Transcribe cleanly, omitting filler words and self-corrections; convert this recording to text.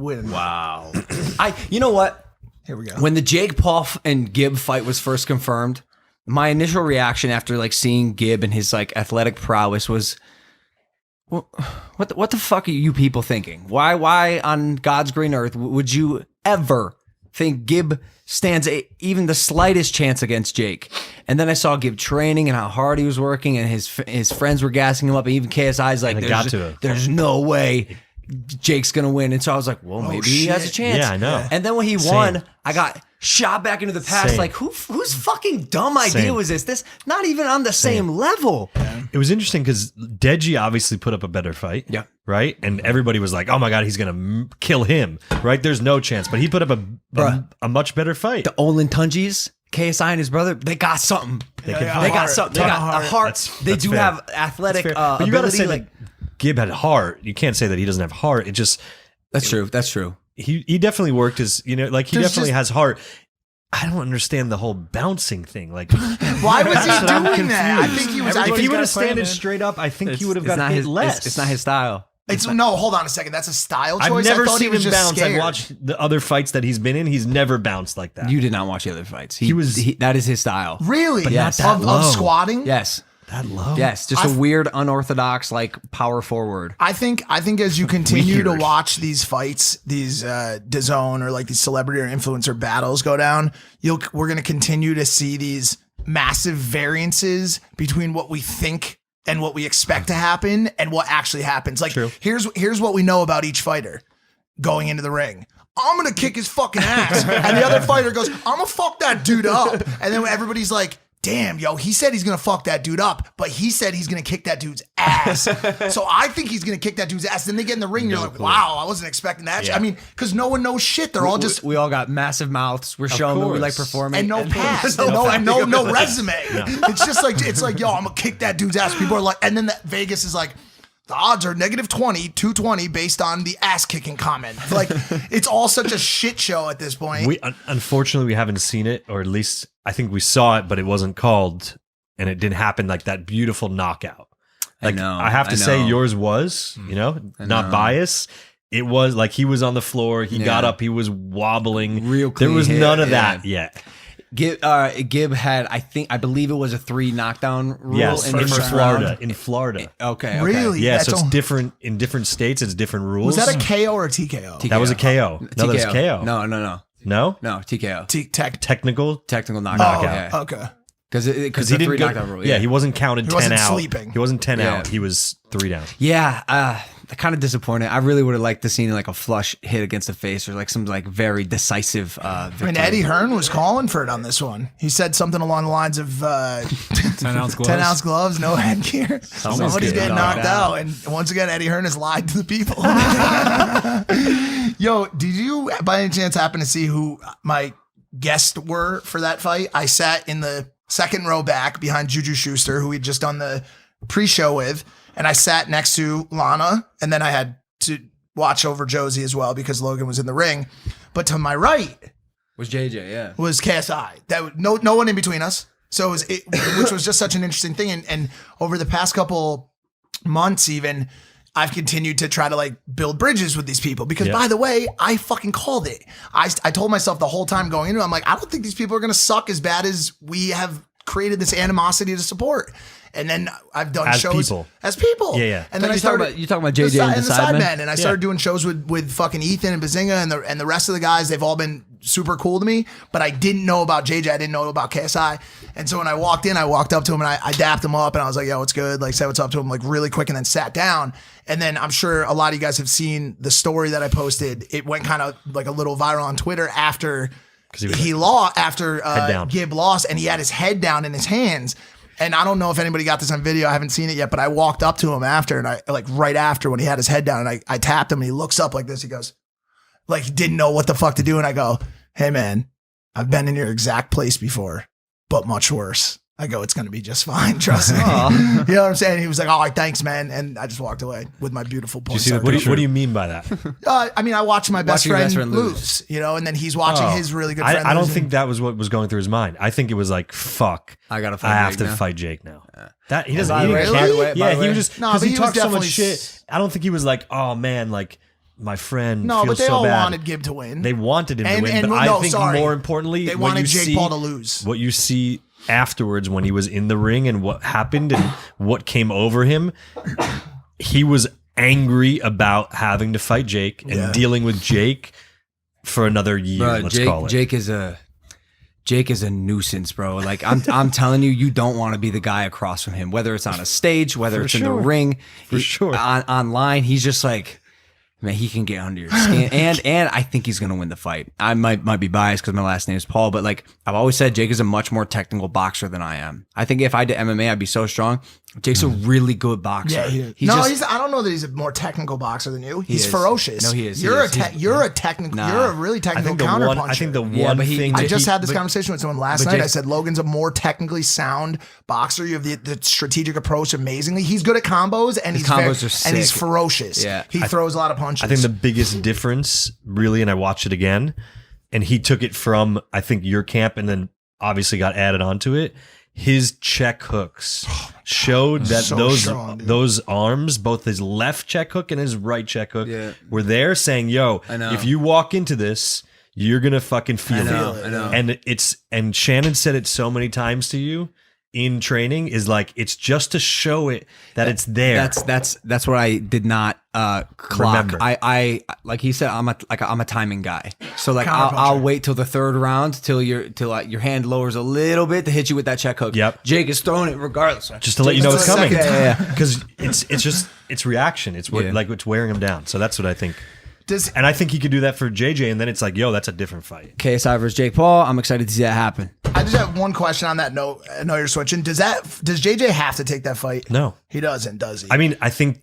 win. Wow. You know what? Here we go. When the Jake Paul and Gibb fight was first confirmed, my initial reaction after like seeing Gibb and his like athletic prowess was, well, what the fuck are you people thinking? Why on God's green earth would you ever think Gibb stands even the slightest chance against Jake? And then I saw Gibb training and how hard he was working, and his friends were gassing him up. And even KSI's like, there's no way Jake's gonna win. And so I was like, well, maybe he has a chance. Yeah, I know. And then when he won, I got shot back into the past. Like, whose fucking dumb idea was this? This not even on the same level. Yeah. It was interesting because Deji obviously put up a better fight. Yeah. Right? And everybody was like, oh my God, he's going to kill him. Right? There's no chance. But he put up a much better fight. The Olin Tunjis, KSI and his brother, they got something. They got something. They got a heart. They do have athletic but you got to say, like, Gibb had heart. You can't say that he doesn't have heart. It just... That's true. That's true. He definitely worked his, he definitely has heart. I don't understand the whole bouncing thing. Like, why was he doing that? I think he was. If he would have standed straight up, I think he would have got hit less. It's not his style. No, hold on a second. That's a style choice. I've never seen him bounce. I've watched the other fights that he's been in. He's never bounced like that. You did not watch the other fights. That is his style. Really? But yes. Of squatting? Yes. That low? Yes, just a weird, unorthodox, like power forward. I think as you continue to watch these fights, these DAZN or like these celebrity or influencer battles go down, we're going to continue to see these massive variances between what we think and what we expect to happen and what actually happens. Like, here's what we know about each fighter going into the ring. I'm going to kick his fucking ass. And the other fighter goes, I'm going to fuck that dude up. And then everybody's like, damn, yo, he said he's going to fuck that dude up, but he said he's going to kick that dude's ass. So I think he's going to kick that dude's ass. Then they get in the ring, and you're like, wow, I wasn't expecting that. Yeah. I mean, because no one knows shit. They're all just... We all got massive mouths. We're showing that we like performing. And no past. no resume. It's just like, yo, I'm going to kick that dude's ass. People are like... And then Vegas is like, the odds are -20, 220 based on the ass kicking comment. Like, it's all such a shit show at this point. Unfortunately, we haven't seen it, or at least I think we saw it, but it wasn't called, and it didn't happen like that beautiful knockout. Like, I have to say, yours was, not bias. It was like he was on the floor, he got up, he was wobbling. Real clean. There was none of that yet. Gibb had, I believe it was a 3 knockdown rule in Florida. round. In Florida. Okay. Really? Yeah, so it's different in different states. It's different rules. Was that a KO or a TKO? That was a KO. No, that was KO. No. No? No, TKO. Technical knockout. knockout. Okay. Because he didn't 3 knockdown rule. Yeah, he wasn't counted 10 wasn't out. sleeping. He wasn't 10 out. He was 3 down. Yeah, kind of disappointed. I really would have liked to see like a flush hit against the face or like some like very decisive victory. And Eddie Hearn was calling for it on this one. He said something along the lines of 10-ounce gloves. 10-ounce gloves, no headgear. Somebody's getting knocked out. And once again, Eddie Hearn has lied to the people. Yo, did you by any chance happen to see who my guests were for that fight? I sat in the second row back behind Juju Schuster, who we'd just done the pre-show with. And I sat next to Lana, and then I had to watch over Josie as well because Logan was in the ring. But to my right was JJ, was KSI. That no one in between us. So which was just such an interesting thing. And over the past couple months, even I've continued to try to like build bridges with these people because by the way, I fucking called it. I told myself the whole time going into it, I'm like, I don't think these people are going to suck as bad as we have created this animosity to support. And then I've done shows as people. Yeah. And then you talking about JJ and the Sidemen. And I started doing shows with fucking Ethan and Bazinga and the rest of the guys. They've all been super cool to me, but I didn't know about JJ. I didn't know about KSI. And so when I walked in, I walked up to him and I dapped him up and I was like, yo, what's good? Like, said what's up to him like really quick and then sat down. And then I'm sure a lot of you guys have seen the story that I posted. It went kind of like a little viral on Twitter after he lost, after Gibb lost, and he had his head down in his hands. And I don't know if anybody got this on video. I haven't seen it yet, but I walked up to him after and I like right after when he had his head down and I tapped him and he looks up like this. He goes, like he didn't know what the fuck to do. And I go, hey man, I've been in your exact place before, but much worse. I go, it's going to be just fine. Trust me. You know what I'm saying? He was like, all right, thanks, man. And I just walked away with my beautiful point. What do you mean by that? I mean, I watched my best friend lose, and then he's watching his really good friend I don't think that was what was going through his mind. I think it was like, fuck, I have to fight Jake now. That he doesn't. Really? Yeah, he was just because he talked so much shit. I don't think he was like, oh man, like, my friend No, feels but they so all bad. wanted Gib to win. They wanted him to win, and but no, I think sorry. more importantly, They what wanted you Jake see, Paul to lose. what you see afterwards when he was in the ring and what happened and what came over him, he was angry about having to fight Jake and dealing with Jake for another year. Bro, let's call it. Jake is a nuisance, bro. Like I'm telling you, you don't want to be the guy across from him, whether it's on a stage, whether it's in the ring, online. He's just like, man, he can get under your skin, and I think he's gonna win the fight. I might be biased because my last name is Paul, but like I've always said, Jake is a much more technical boxer than I am. I think if I did MMA, I'd be so strong. Jake's a really good boxer. Yeah, he is. I don't know that he's a more technical boxer than you. He's ferocious. No, he is. You're a technical. Nah. You're a really technical counterpuncher. I think the one thing I just had this conversation with someone last night. I said Logan's a more technically sound boxer. You have the strategic approach amazingly. He's good at combos, and he's ferocious. Yeah, he throws a lot of punches. I think the biggest difference, really, and I watched it again, and he took it from I think your camp, and then obviously got added onto it. His check hooks showed that those arms, both his left check hook and his right check hook, were there saying, "Yo, if you walk into this, you're gonna fucking feel it." I know. And Shannon said it so many times to you in training is like it's just to show it that it's there. That's what I did not clock. Remember. I like he said I'm a timing guy. So like I'll wait till the third round till your hand lowers a little bit to hit you with that check hook. Yep. Jake is throwing it regardless. Just to let you know it's coming. Yeah. Because it's reaction. It's like it's wearing him down. So that's what I think. And I think he could do that for JJ, and then it's like, yo, that's a different fight. KSI versus Jake Paul. I'm excited to see that happen. I just have one question on that note. I know you're switching. Does JJ have to take that fight? No, he doesn't. Does he? I mean, I think